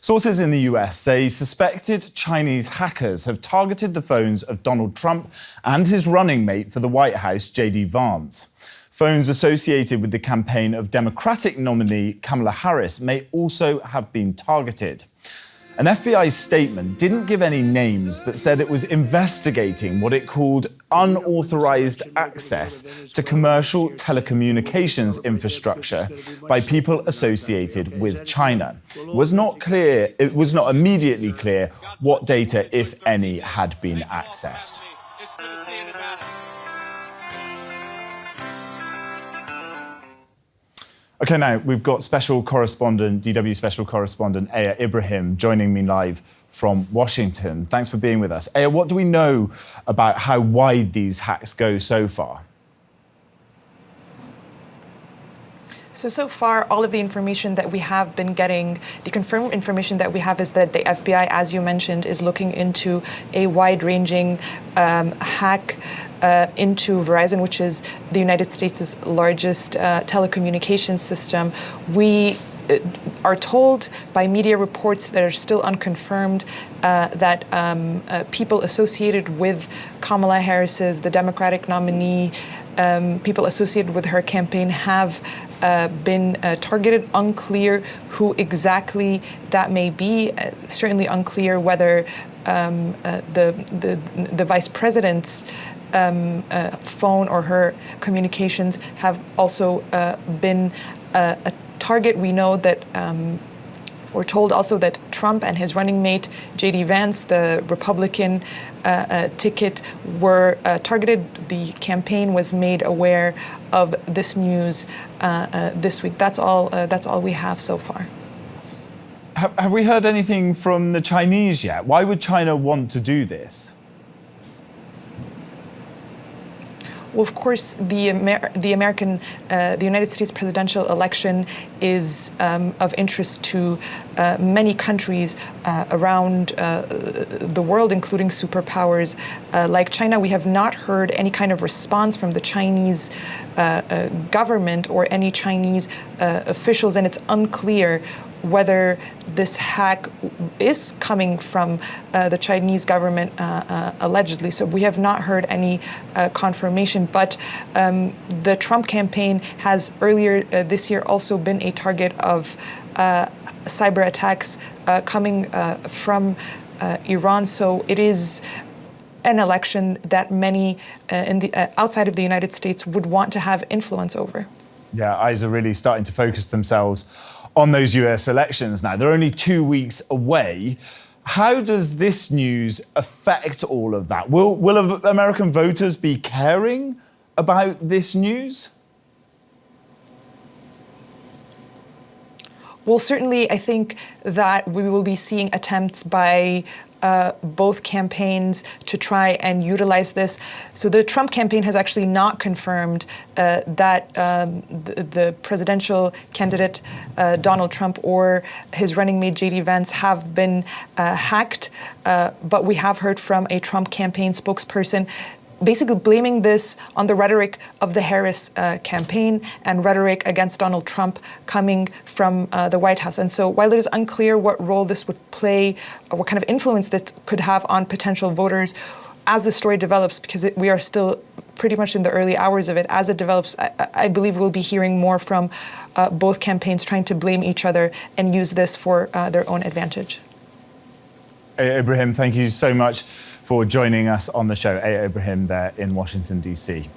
Sources in the US say suspected Chinese hackers have targeted the phones of Donald Trump and his running mate for the White House, JD Vance. Phones associated with the campaign of Democratic nominee Kamala Harris may also have been targeted. An FBI statement didn't give any names, but said it was investigating what it called unauthorized access to commercial telecommunications infrastructure by people associated with China. It was not immediately clear what data, if any, had been accessed. OK, now we've got DW special correspondent Aya Ibrahim joining me live from Washington. Thanks for being with us. Aya, what do we know about how wide these hacks go so far? So far, all of the information that we have been getting, the confirmed information that we have is that the FBI, as you mentioned, is looking into a wide-ranging hack into Verizon, which is the United States' largest telecommunications system. We are told by media reports that are still unconfirmed that people associated with Kamala Harris's, the Democratic nominee, people associated with her campaign have been targeted. Unclear who exactly that may be. Certainly unclear whether the vice president's phone or her communications have also been a target. We know that we're told also that Trump and his running mate JD Vance, the Republican ticket, were targeted. The campaign was made aware of this news this week. That's all we have so far. Have we heard anything from the Chinese yet? Why would China want to do this? Well, of course, the United States presidential election is of interest to many countries around the world, including superpowers like China. We have not heard any kind of response from the Chinese government or any Chinese officials, and it's unclear whether this hack is coming from the Chinese government allegedly. So we have not heard any confirmation. But the Trump campaign has earlier this year also been a target of cyber attacks coming from Iran. So it is an election that many outside of the United States would want to have influence over. Yeah, eyes are really starting to focus themselves on those US elections now. They're only 2 weeks away. How does this news affect all of that? Will American voters be caring about this news? Well, certainly, I think that we will be seeing attempts by both campaigns to try and utilize this. So the Trump campaign has actually not confirmed that the presidential candidate, Donald Trump, or his running mate, JD Vance, have been hacked. But we have heard from a Trump campaign spokesperson basically blaming this on the rhetoric of the Harris campaign and rhetoric against Donald Trump coming from the White House. And so while it is unclear what role this would play or what kind of influence this could have on potential voters, as the story develops, because we are still pretty much in the early hours of it, as it develops, I believe we'll be hearing more from both campaigns trying to blame each other and use this for their own advantage. Ibrahim, thank you so much for joining us on the show. Aya Ibrahim there in Washington, D.C.